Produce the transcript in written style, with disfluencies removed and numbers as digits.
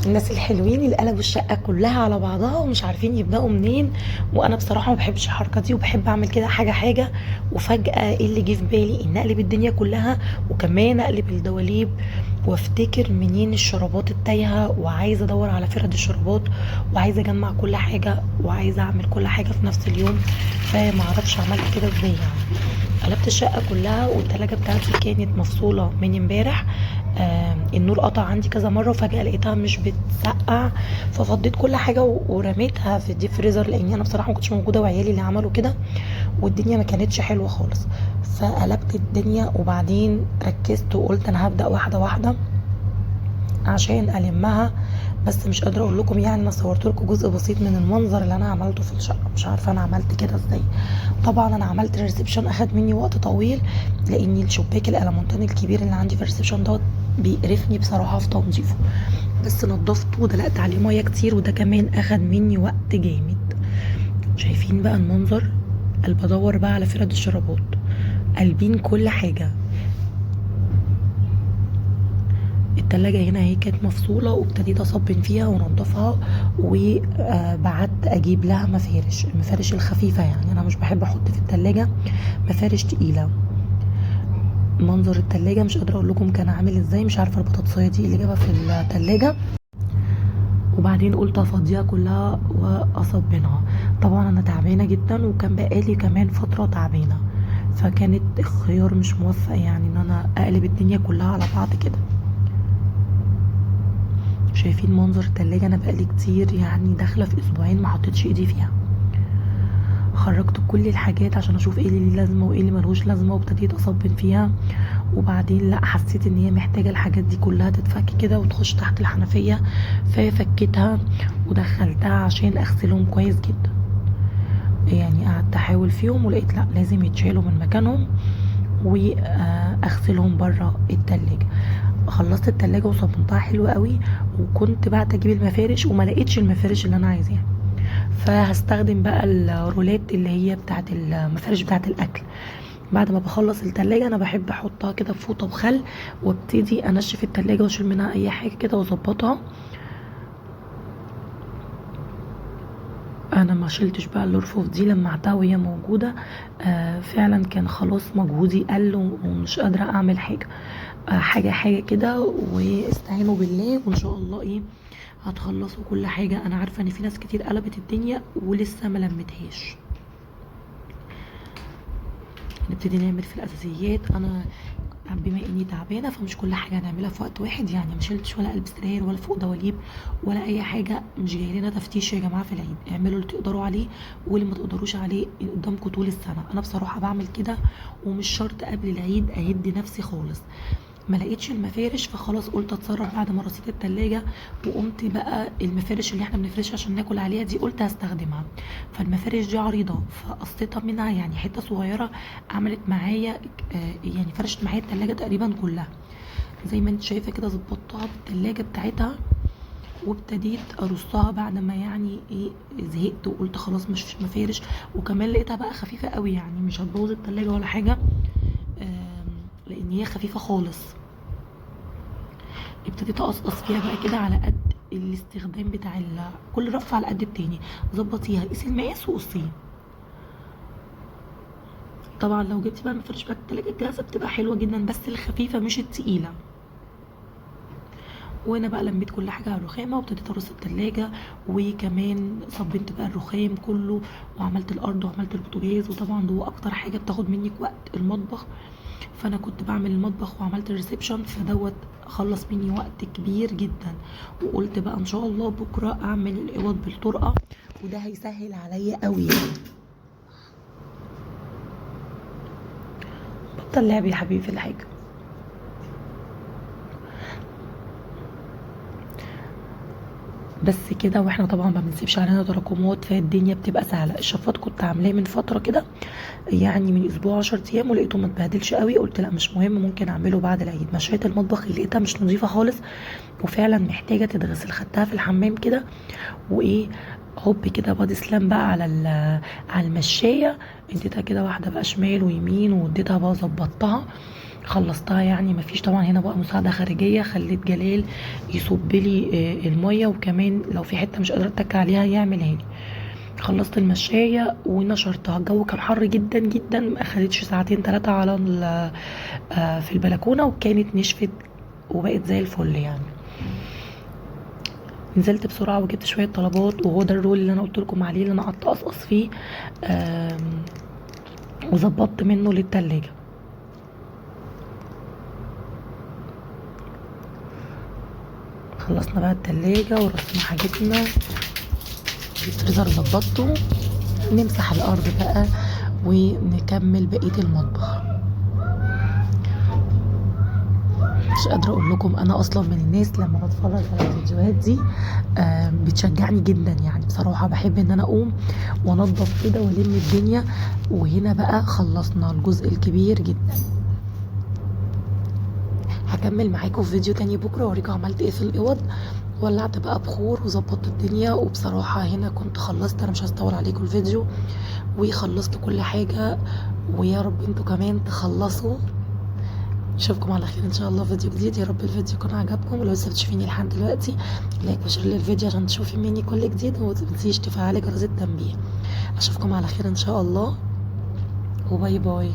الناس الحلوين اللي قلبوا الشقة كلها على بعضها ومش عارفين يبدأوا منين. وانا بصراحة ما بحبش الحركة دي، وبحب اعمل كده حاجة حاجة. وفجأة ايه اللي جه في بالي؟ ان اقلب الدنيا كلها، وكمان اقلب الدواليب، وافتكر منين الشرابات التايهة، وعايزة ادور على فرد الشرابات، وعايزة اجمع كل حاجة، وعايزة اعمل كل حاجة في نفس اليوم. فما اعرفش عملت كده ازاي يعني. قلبت الشقة كلها، والتلاجة بتاعتي كانت مفصولة من امبارح. النور قطع عندي كذا مرة، وفجأة لقيتها مش بتسقع. ففضيت كل حاجة ورميتها في الديب فريزر، لاني انا بصراحة ما كنتش موجودة، وعيالي اللي عملوا كده. والدنيا ما كانتش حلوة خالص. فقلبت الدنيا، وبعدين ركزت وقلت انا هبدأ واحدة واحدة عشان المها. بس مش قادره اقول لكم، يعني انا صورت لكم جزء بسيط من المنظر اللي انا عملته في الشقه. مش عارفه انا عملت كده ازاي. طبعا انا عملت الريسبشن اخد مني وقت طويل، لان الشباك الالمونتاني الكبير اللي عندي في الريسبشن دوت بيقرفني بصراحه في تنظيفه. بس نضفته ودلقت عليه ميه كتير، وده كمان اخد مني وقت جامد. شايفين بقى المنظر؟ قلب بدور بقى على فرد الشرابات، قلبين كل حاجه. التلاجة هنا هي كانت مفصولة، وابتديت اصبن فيها وانضفها. وبعدت اجيب لها مفارش، المفارش الخفيفة، يعني انا مش بحب احط في التلاجة مفارش تقيلة. منظر التلاجة مش قادرة اقول لكم كان عامل ازاي. مش عارفة البطاطساية دي اللي جابها في التلاجة. وبعدين قلت افضيها كلها واصبنها. طبعا انا تعبانة جدا، وكان بقالي كمان فترة تعبانة، فكانت الخيار مش موفق، يعني ان انا اقلب الدنيا كلها على بعض كده. شايفين منظر التلاجة؟ انا بقالي كتير، يعني داخله في اسبوعين ما حطيتش ايدي فيها. خرجت كل الحاجات عشان اشوف ايه اللي ليه لازمه وايه اللي ملهوش لازمه، وابتديت اصبن فيها. وبعدين لا، حسيت ان هي محتاجه الحاجات دي كلها تتفك كده وتخش تحت الحنفيه. ففكيتها ودخلتها عشان اغسلهم كويس جدا. يعني قعدت احاول فيهم، ولقيت لا، لازم يتشالوا من مكانهم واغسلهم بره التلاجة. خلصت التلاجة وصبنتها حلو قوي. وكنت بقى اجيب المفارش، وما لقيتش المفارش اللي انا عايزاها. فهستخدم بقى الرولات اللي هي بتاعت المفارش بتاعت الاكل. بعد ما بخلص التلاجة انا بحب احطها كده في فوطة وخل، وابتدي انشف التلاجة واشيل منها اي حاجة كده واظبطها. انا ما شلتش بقى الرفوف دي، لمعتها وهي موجوده. فعلا كان خلاص مجهودي قل، ومش قادره اعمل حاجه. حاجه حاجه كده، واستعينوا بالله وان شاء الله ايه هتخلصوا كل حاجه. انا عارفه ان في ناس كتير قلبت الدنيا ولسه ما لمتهاش. نبتدي نعمل في الاساسيات. انا بما اني تعبانه، فمش كل حاجه هنعملها في وقت واحد. يعني ما شلتش ولا قلب سراير ولا فوق دواليب ولا اي حاجه. مش جاي لنا تفتيش يا جماعه في العيد. اعملوا اللي تقدروا عليه، واللي ما تقدروش عليه قدامكم طول السنه. انا بصراحه بعمل كده، ومش شرط قبل العيد اهد نفسي خالص. ما لقيتش المفارش، فخلاص قلت اتصرف بعد ما رصيت التلاجة. وقمت بقى المفارش اللي احنا بنفرشها عشان ناكل عليها دي قلت هستخدمها. فالمفارش دي عريضة، فقصيتها منها يعني حتة صغيرة. عملت معايا يعني فرشت معايا التلاجة تقريبا كلها. زي ما انت شايفة كده ظبطتها بالتلاجة بتاعتها. وابتديت ارصها بعد ما يعني ايه زهقت، وقلت خلاص مش مفارش. وكمان لقيتها بقى خفيفة قوي، يعني مش هتبوظ التلاجة ولا حاجة. لان هي خفيفة خالص. ابتديت اقصقص فيها بقى كده على قد الاستخدام بتاع كل رف على قد التاني. ظبطيها، قيسي المقاس وقصيه. طبعا لو جبتي بقى مفرش بقى التلاجة الجاهزة بتبقى حلوة جدا، بس الخفيفة مش التقيلة. وانا بقى لميت كل حاجة على الرخامة، وابتديت ارص التلاجة. وكمان صبنت بقى الرخام كله، وعملت الارض وعملت البوتاجاز. وطبعا ده اكتر حاجة بتاخد منك وقت، المطبخ. فانا كنت بعمل المطبخ وعملت الريسبشن، فدوت خلص مني وقت كبير جدا. وقلت بقى ان شاء الله بكره اعمل الاوض بالطرقه، وده هيسهل عليا قوي يعني. بطل لعب يا حبيبي في الحاجه. بس كده، واحنا طبعا ما بنسيبش علينا تراكمات، فالدنيا بتبقى سهله. الشفاط كنت عاملاه من فتره كده، يعني من اسبوع 10 ايام، ولقيته ما اتبهدلش قوي. قلت لا مش مهم، ممكن اعمله بعد العيد. مشيت المطبخ اللي لقيتها مش نظيفه خالص، وفعلا محتاجه تتغسل. خدتها في الحمام كده، وايه، هوب كده بادي سلام بقى على على المشايه. اديتها كده واحده بقى شمال ويمين، واديتها بقى ظبطتها. خلصتها يعني. مفيش طبعا هنا بقى مساعدة خارجية، خليت جلال يصب لي المية، وكمان لو في حتة مش قادرة اتك عليها يعملها لي. خلصت المشاية ونشرتها. الجو كان حر جدا جدا، ما اخدتش ساعتين 3 على في البلكونة، وكانت نشفت وبقت زي الفل يعني. نزلت بسرعة وجبت شوية طلبات، وهو ده الرول اللي انا قلت لكم عليه اللي انا قعدت اقصقص فيه، وظبطت منه للتلاجة. خلصنا بقى التلاجة ورصنا حاجتنا، الفريزر ظبطته. نمسح الارض بقى ونكمل بقية المطبخ. مش قادرة اقول لكم، انا اصلا من الناس لما بتفرج على الفيديوهات دي بتشجعني جدا يعني. بصراحة بحب ان انا اقوم وانضف كده والم الدنيا. وهنا بقى خلصنا الجزء الكبير جدا. هكمل معاكم في فيديو تاني بكرة واوريكم عملت ايه في الاوض. ولعت بقى بخور وظبطت الدنيا، وبصراحة هنا كنت خلصت. انا مش هطول عليكم الفيديو، وخلصت كل حاجة، ويا رب انتوا كمان تخلصوا. اشوفكم على خير ان شاء الله في فيديو جديد. يا رب الفيديو يكون عجبكم، ولو لسه بتشوفيني لحد دلوقتي لايك وشير للفيديو عشان تشوفي مني كل جديد، وما تنسيش تفعلي جرس التنبيه. اشوفكم على خير ان شاء الله، وباي باي.